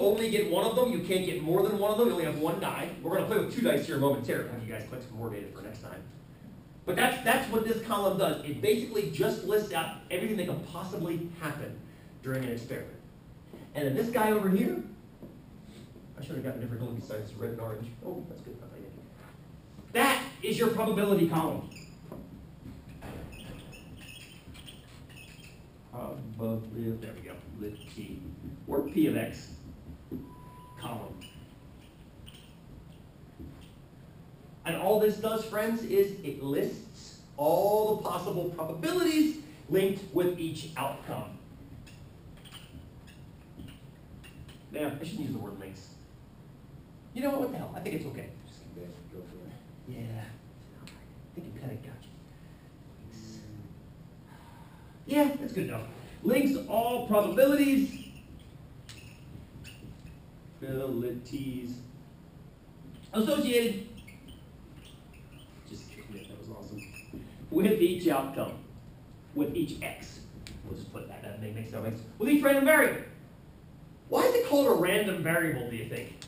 only get one of them. You can't get more than one of them. You only have one die. We're going to play with 2 dice here momentarily. Have you guys click some more data for next time. But that's what this column does. It basically just lists out everything that could possibly happen during an experiment. And then this guy over here, I should have gotten different color besides red and orange. Oh, that's good. That is your probability column. Probability, there we go, T, or P of X column. And all this does, friends, is it lists all the possible probabilities linked with each outcome. Now, I shouldn't use the word links. You know what the hell? I think it's okay. Just go for it. Yeah. I think you kind of got you. Links. Yeah, that's good enough. Links all probabilities. Probabilities associated. Just kidding it. That was awesome. With each outcome. With each X. We'll just put that. That makes no sense. With each random variable. Why is it called a random variable, do you think?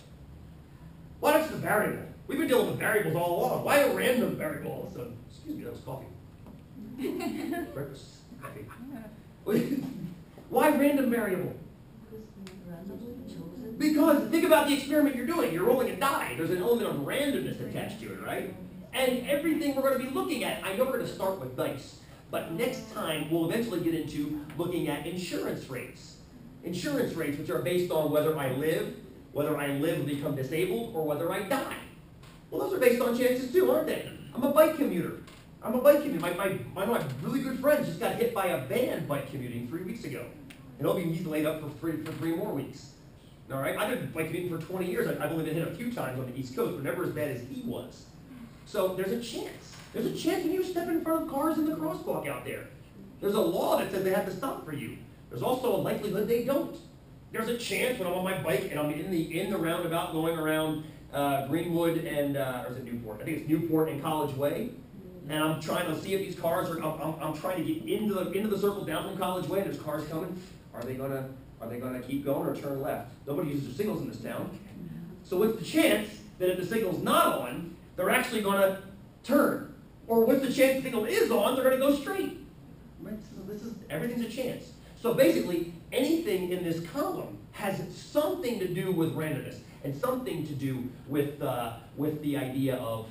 Why not just a variable? We've been dealing with variables all along. Why a random variable all of a sudden? Excuse me, that was coffee. Breakfast. Coffee. Why random variable? Because think about the experiment you're doing. You're rolling a die. There's an element of randomness attached to it, right? And everything we're going to be looking at, I know we're going to start with dice, but next time we'll eventually get into looking at insurance rates. Insurance rates, which are based on whether I live and become disabled, or whether I die. Well, those are based on chances too, aren't they? I'm a bike commuter. My really good friend just got hit by a van bike commuting 3 weeks ago. And he's laid up for three more weeks. All right? I've been bike commuting for 20 years. I've only been hit a few times on the East Coast, but never as bad as he was. So there's a chance. There's a chance when you step in front of cars in the crosswalk out there. There's a law that says they have to stop for you. There's also a likelihood they don't. There's a chance when I'm on my bike and I'm in the roundabout going around Greenwood and, or is it Newport? I think it's Newport and College Way. And I'm trying to see if these cars are, I'm trying to get into the circle down from College Way and there's cars coming. Are they gonna keep going or turn left? Nobody uses their signals in this town. So what's the chance that if the signal's not on, they're actually gonna turn? Or what's the chance the signal is on, they're gonna go straight? Right? So everything's a chance. So basically, anything in this column has something to do with randomness and something to do with the idea of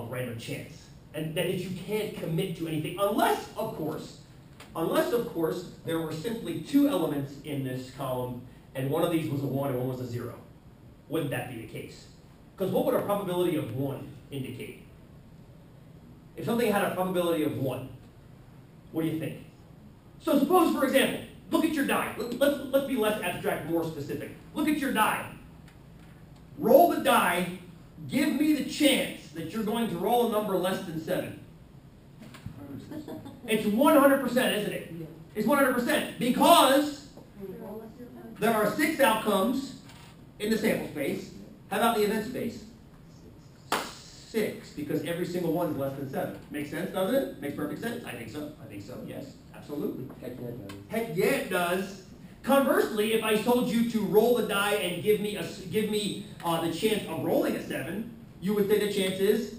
random chance, and that you can't commit to anything unless, of course, there were simply 2 elements in this column, and one of these was a 1 and one was a 0. Wouldn't that be the case? Because what would a probability of 1 indicate? If something had a probability of 1, what do you think? So suppose, for example, look at your die. Let's be less abstract, more specific. Look at your die. Roll the die. Give me the chance that you're going to roll a number less than 7. It's 100%, isn't it? It's 100% because there are 6 outcomes in the sample space. How about the event space? 6, because every single one is less than 7. Makes sense, doesn't it? Makes perfect sense. I think so. Yes, absolutely. Heck yeah, it does. Conversely, if I told you to roll the die and give me the chance of rolling a 7, you would say the chance is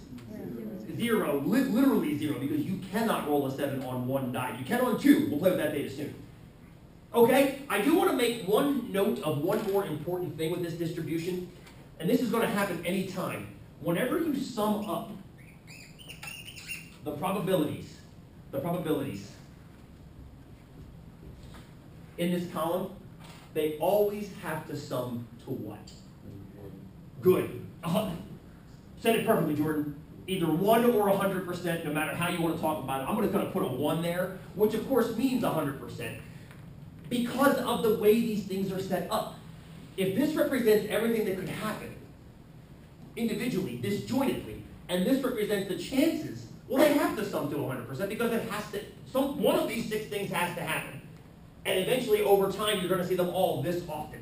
0, literally 0, because you cannot roll a 7 on 1 die. You can on 2. We'll play with that data soon. Okay, I do want to make one note of one more important thing with this distribution, and this is going to happen anytime. Whenever you sum up the probabilities in this column, they always have to sum to what? Good. Said it perfectly, Jordan. Either 1 or 100%, no matter how you want to talk about it. I'm going to put a 1 there, which of course means 100%, because of the way these things are set up. If this represents everything that could happen individually, disjointedly, and this represents the chances, well, they have to sum to 100% because it has to. One of these 6 things has to happen. And eventually, over time, you're going to see them all this often.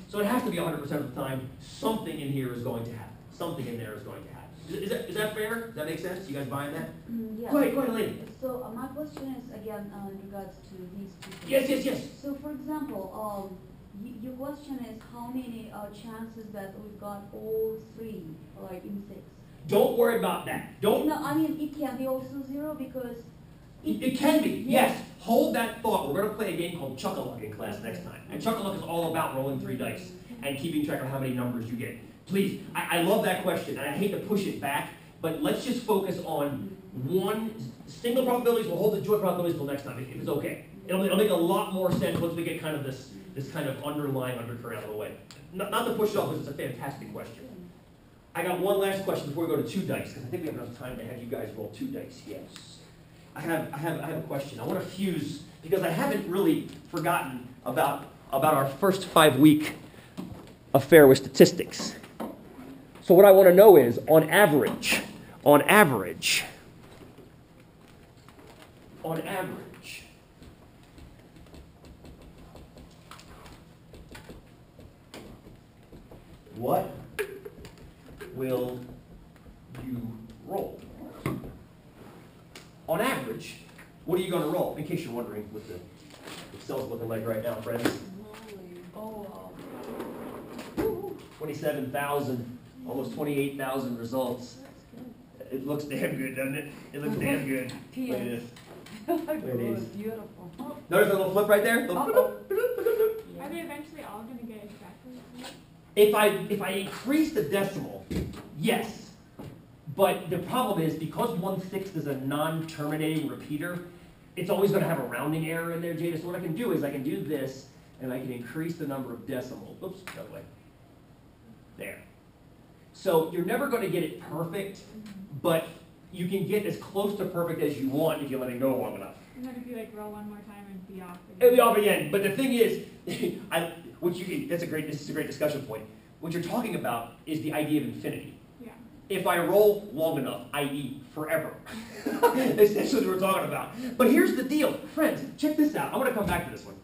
So it has to be 100% of the time. Something in here is going to happen. Something in there is going to happen. Is that fair? Does that make sense? You guys buying that? Yeah. Go ahead, lady. So my question is, again, in regards to these 2 things. Yes. So for example, Your question is how many chances that we got all three, like in 6? Don't worry about that. Don't. No, I mean it can be also 0 because it can be. Yes. Hold that thought. We're going to play a game called Chuck-a-Luck in class next time. And Chuck-a-Luck is all about rolling 3 dice and keeping track of how many numbers you get. Please, I love that question, and I hate to push it back, but let's just focus on one single probabilities. We'll hold the joint probabilities till next time, if it's okay. It'll make a lot more sense once we get kind of this kind of underlying undercurrent out of the way. Not to push it off, because it's a fantastic question. I got one last question before we go to 2 dice, because I think we have enough time to have you guys roll 2 dice. Yes. I have a question. I want to fuse, because I haven't really forgotten about our first 5-week affair with statistics. So what I want to know is, on average, what will you roll? On average, what are you going to roll? In case you're wondering what the Excel's looking like right now, friends. Oh, wow. 27,000, almost 28,000 results. It looks damn good, doesn't it? It looks damn good. Look at this. There it is. Beautiful. Notice the little flip right there? Are they eventually all going to get exactly the same? If I increase the decimal, yes. But the problem is, because 1/6 is a non-terminating repeater, it's always going to have a rounding error in there, Jada. So what I can do is I can do this, and I can increase the number of decimals. Oops, that way. There. So you're never going to get it perfect, but you can get as close to perfect as you want if you let it go long enough. And then if you like roll one more time and be off again. It'll be off again. But the thing is, this is a great discussion point. What you're talking about is the idea of infinity. Yeah. If I roll long enough, i.e. forever. That's what we're talking about. But here's the deal. Friends, check this out. I want to come back to this one.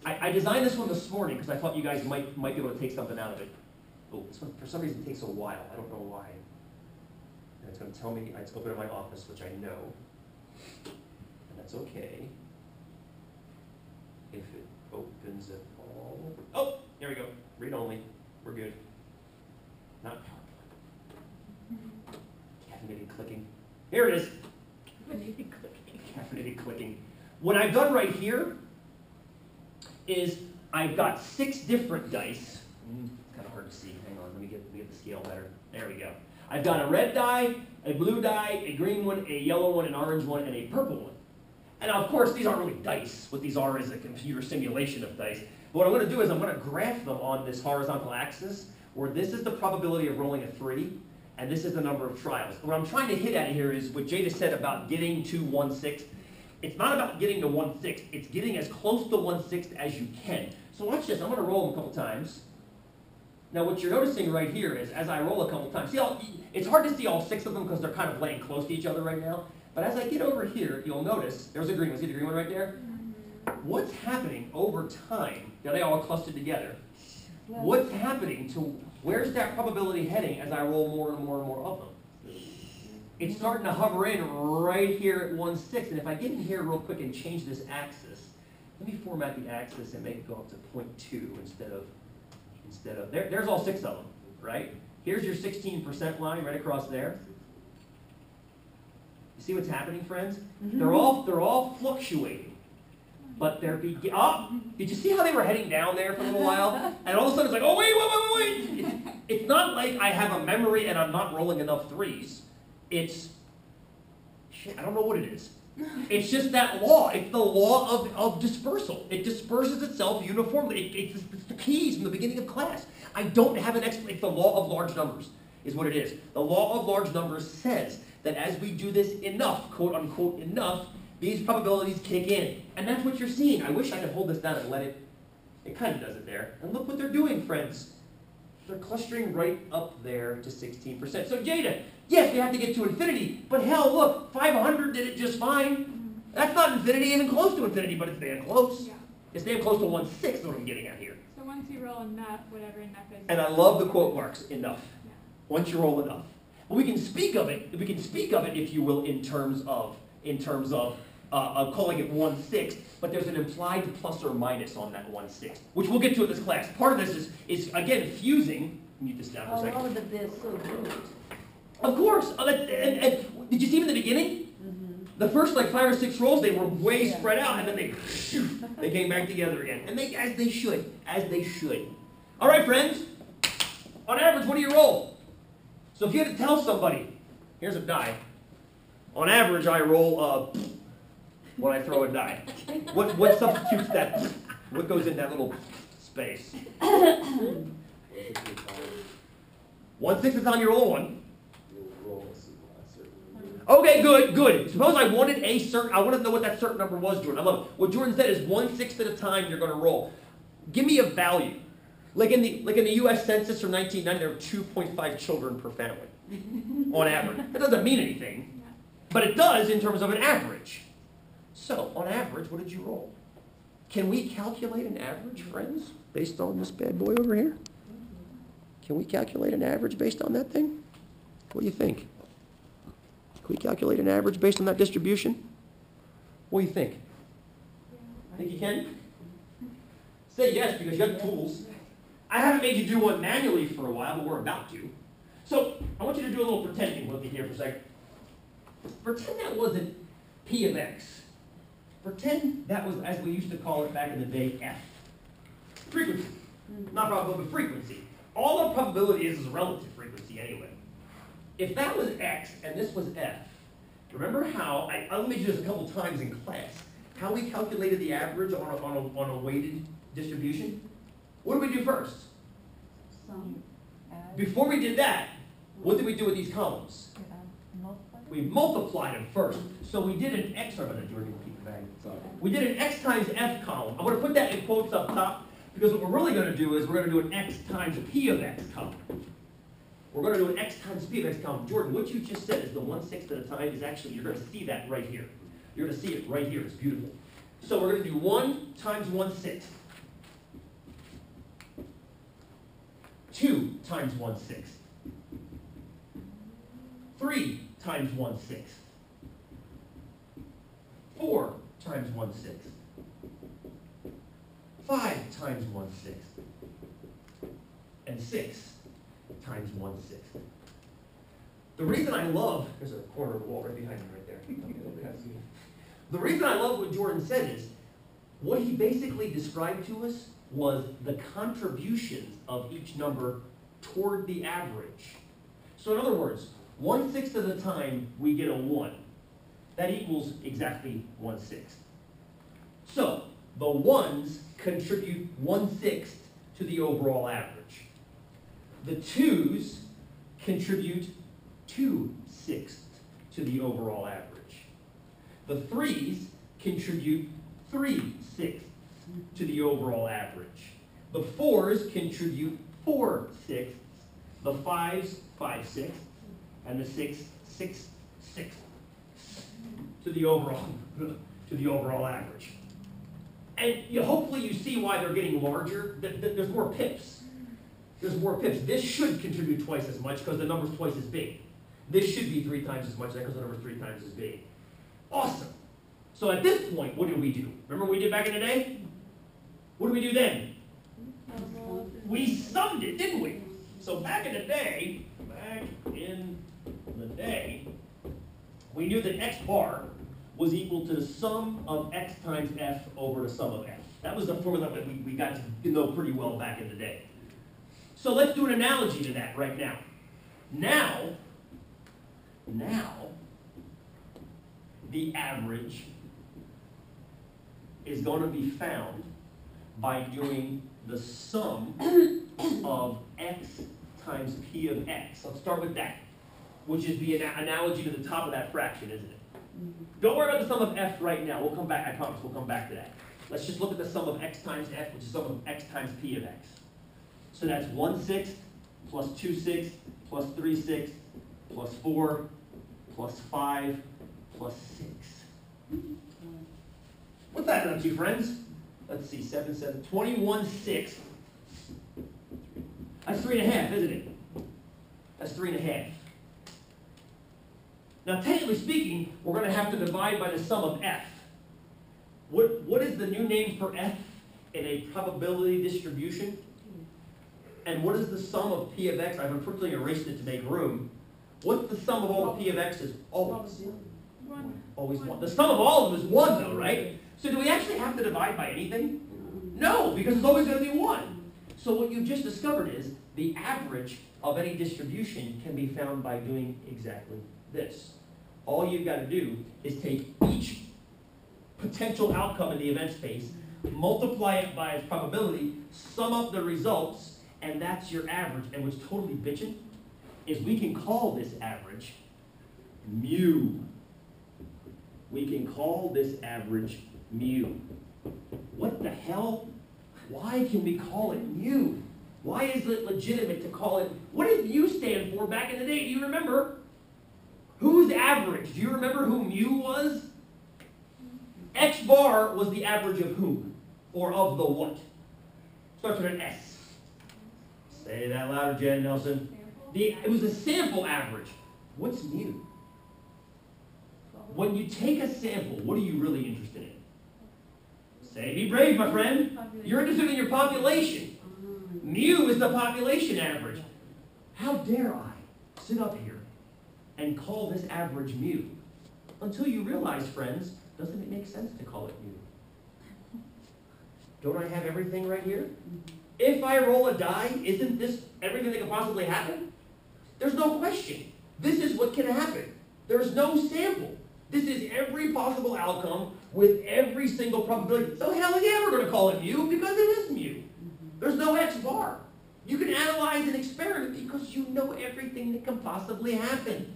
I designed this one this morning because I thought you guys might be able to take something out of it. Oh, this one, for some reason, takes a while. I don't know why. And it's going to tell me I have to open in my office, which I know. And that's okay. If it opens it all. Oh, there we go. Read only. We're good. Not caffeinated clicking. Here it is. Caffeinated clicking. Caffeinated clicking. What I've done right here is I've got 6 different dice. It's kind of hard to see. Hang on, let me get the scale better. There we go. I've got a red die, a blue die, a green one, a yellow one, an orange one, and a purple one. And of course, these aren't really dice. What these are is a computer simulation of dice. But what I'm going to do is I'm going to graph them on this horizontal axis, where this is the probability of rolling a 3, and this is the number of trials. What I'm trying to hit at here is what Jada said about getting to 1/6. It's not about getting to 1/6. It's getting as close to 1/6 as you can. So watch this. I'm going to roll them a couple times. Now what you're noticing right here is as I roll a couple times, it's hard to see all 6 of them because they're kind of laying close to each other right now. But as I get over here, you'll notice, there's a green one. See the green one right there? What's happening over time? Now they all clustered together. What's happening to, where's that probability heading as I roll more and more and more of them? It's starting to hover in right here at 1/6. And if I get in here real quick and change this axis, let me format the axis and make it go up to 0.2 instead of there's all 6 of them, right? Here's your 16% line right across there. You see what's happening, friends? Mm-hmm. They're all fluctuating. But they're did you see how they were heading down there for a little while? And all of a sudden it's like, oh wait. It's not like I have a memory and I'm not rolling enough 3s. It's shit, I don't know what it is. It's just that law. It's the law of dispersal. It disperses itself uniformly. It's the keys from the beginning of class. I don't have an explanation. It's the law of large numbers is what it is. The law of large numbers says that as we do this enough, quote unquote enough, these probabilities kick in. And that's what you're seeing. I wish I could hold this down and let it kind of does it there. And look what they're doing, friends. They're clustering right up there to 16%. So Jada, yes, we have to get to infinity, but hell, look, 500 did it just fine. That's not infinity, even close to infinity, but it's damn close. Yeah. It's damn close to 1/6 is what I'm getting at here. So once you roll enough, whatever enough is. And I love the quote marks, enough. Yeah. Once you roll enough. But we can speak of it, if you will, in terms of calling it 1/6, but there's an implied plus or minus on that 1/6, which we'll get to in this class. Part of this is again, fusing. Mute this down for a second. Oh, but they're so good. Of course. And did you see them in the beginning? The first like 5 or 6 rolls, they were way spread out, and then they came back together again. And as they should. All right, friends. On average, what do you roll? So if you had to tell somebody, here's a die. On average, I roll when I throw a die. What substitutes that? What goes in that little space? 1/6 is on your roll one. Okay, good. Suppose I wanted I wanted to know what that certain number was, Jordan. I love it. What Jordan said is 1/6 at a time you're going to roll. Give me a value. Like in the U.S. Census from 1990, there were 2.5 children per family, on average. That doesn't mean anything, but it does in terms of an average. So, on average, what did you roll? Can we calculate an average, friends, based on this bad boy over here? Can we calculate an average based on that thing? What do you think? Can we calculate an average based on that distribution? What do you think? Think you can? Say yes, because you have the tools. I haven't made you do one manually for a while, but we're about to. So, I want you to do a little pretending with me here for a second. Pretend that wasn't P of X. Pretend that was, as we used to call it back in the day, F. Frequency. Not probability, but frequency. All the probability is a relative frequency anyway. If that was X and this was F, remember how, I only made you this a couple times in class, how we calculated the average on a weighted distribution? What did we do first? Before we did that, what did we do with these columns? We multiplied them first. So we did an X, sorry about that, Jordan, keep it back. We did an X times F column. I'm going to put that in quotes up top, because what we're really going to do is we're going to do an X times P of X column. We're going to do an X times P of X column. Jordan, what you just said is the 1/6 at a time is actually, you're going to see that right here. You're going to see it right here. It's beautiful. So we're going to do 1 times 1/6. 2 times 1/6. 3 times 1/6. 4 times 1/6. 5 times 1/6. And 6 times 1/6. The reason I love, there's a corner of the wall right behind me right there. The reason I love what Jordan said is, what he basically described to us was the contributions of each number toward the average. So in other words, 1/6 of the time we get a 1. That equals exactly 1/6. So the ones contribute 1/6 to the overall average. The 2s contribute 2/6 to the overall average. The 3s contribute 3/6 to the overall average. The 4s contribute 4/6. The 5s, 5/6. And the 6, 6/6 to the overall average. And hopefully you see why they're getting larger. There's more pips. There's more pips. This should contribute twice as much because the number's twice as big. This should be 3 times as much because the number's 3 times as big. Awesome. So at this point, what did we do? Remember what we did back in the day? What did we do then? We summed it, didn't we? So back in the day, we knew that X bar was equal to the sum of X times F over the sum of F. That was the formula that we got to know pretty well back in the day. So let's do an analogy to that right now. Now, the average is going to be found by doing the sum of X times P of X. Let's start with that, which is the analogy to the top of that fraction, isn't it? Don't worry about the sum of F right now. We'll come back, I promise we'll come back to that. Let's just look at the sum of X times F, which is the sum of X times P of X. So that's 1/6 plus 2/6 plus 3/6 plus 4 plus 5 plus 6. What's that up to, friends? Let's see, 7, 7, 21/6. That's 3.5, isn't it? That's 3.5. Now, technically speaking, we're going to have to divide by the sum of F. What is the new name for f in a probability distribution? And what is the sum of p of x? I've unfortunately erased it to make room. What's the sum of all the p of x's? Always. One. Always 1. The sum of all of them is 1 though, right? So do we actually have to divide by anything? No, because it's always going to be 1. So what you've just discovered is the average of any distribution can be found by doing exactly this. All you've got to do is take each potential outcome in the event space, multiply it by its probability, sum up the results, and that's your average. And what's totally bitchin' is we can call this average mu. We can call this average mu. What the hell? Why can we call it mu? Why is it legitimate to call it? What did mu stand for back in the day? Do you remember? Whose average? Do you remember who mu was? X bar was the average of whom? Or of the what? Starts with an S. Say that louder, Jen Nelson. It was a sample average. What's mu? When you take a sample, what are you really interested in? Say, be brave, my friend. You're interested in your population. Mu is the population average. How dare I sit up here and call this average mu? Until you realize, friends, doesn't it make sense to call it mu? Don't I have everything right here? If I roll a die, isn't this everything that can possibly happen? There's no question. This is what can happen. There's no sample. This is every possible outcome with every single probability. So hell yeah, we're going to call it mu because it is mu. There's no X bar. You can analyze an experiment because you know everything that can possibly happen.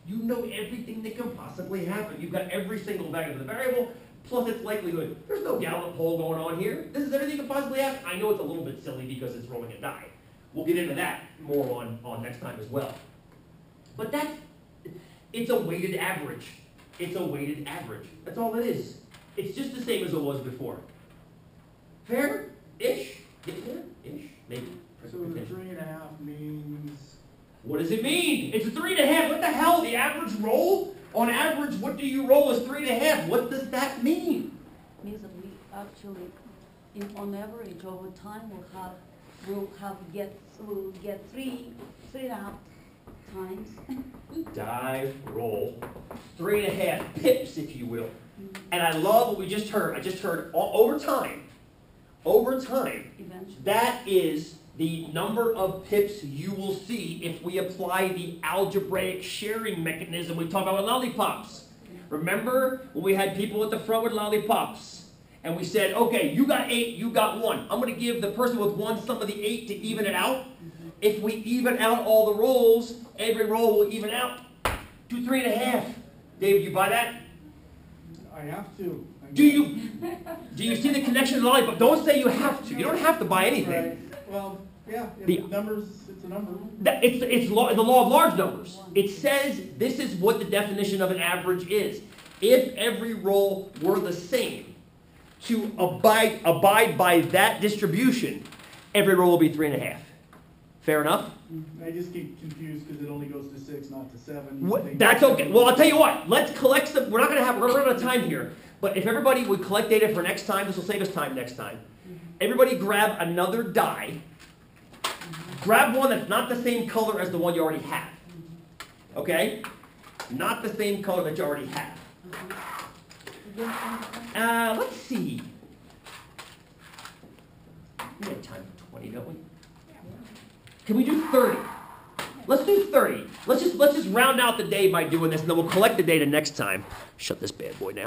You know everything that can possibly happen. You've got every single value of the variable plus its likelihood. There's no Gallup poll going on here. This is everything that can possibly happen. I know it's a little bit silly because it's rolling a die. We'll get into that more on next time as well. But it's a weighted average. It's a weighted average. That's all it is. It's just the same as it was before. Fair-ish? Getting there? Ish? Maybe. So the 3.5 means... What does it mean? It's a 3.5. What the hell? The average roll? On average, what do you roll as 3.5? What does that mean? Means that we actually, on average, over time, we'll get 3.5 times. Die, roll. 3.5 pips, if you will. And I love what we just heard. I just heard over time, Eventually. that is the number of pips you will see if we apply the algebraic sharing mechanism we talked about with lollipops. Remember when we had people at the front with lollipops? And we said, okay, you got 8, you got 1. I'm going to give the person with 1 some of the 8 to even it out. If we even out all the rolls, every roll will even out to 3.5. David, you buy that? I have to. Do you see the connection to the lollipop? Don't say you have to. You don't have to buy anything. Right. Well, yeah, if The- numbers, it's a number. It's the law of large numbers. It says this is what the definition of an average is. If every roll were the same, to abide by that distribution, every roll will be 3.5. Fair enough? I just get confused because it only goes to 6, not to 7. That's okay. Well, I'll tell you what. Let's collect some. We're running out of time here. But if everybody would collect data for next time, this will save us time next time. Everybody grab another die. Grab one that's not the same color as the one you already have. Okay? Not the same color that you already have. Let's see. We have time for 20, don't we? Can we do 30? Let's do 30. Let's just round out the day by doing this, and then we'll collect the data next time. Shut this bad boy down.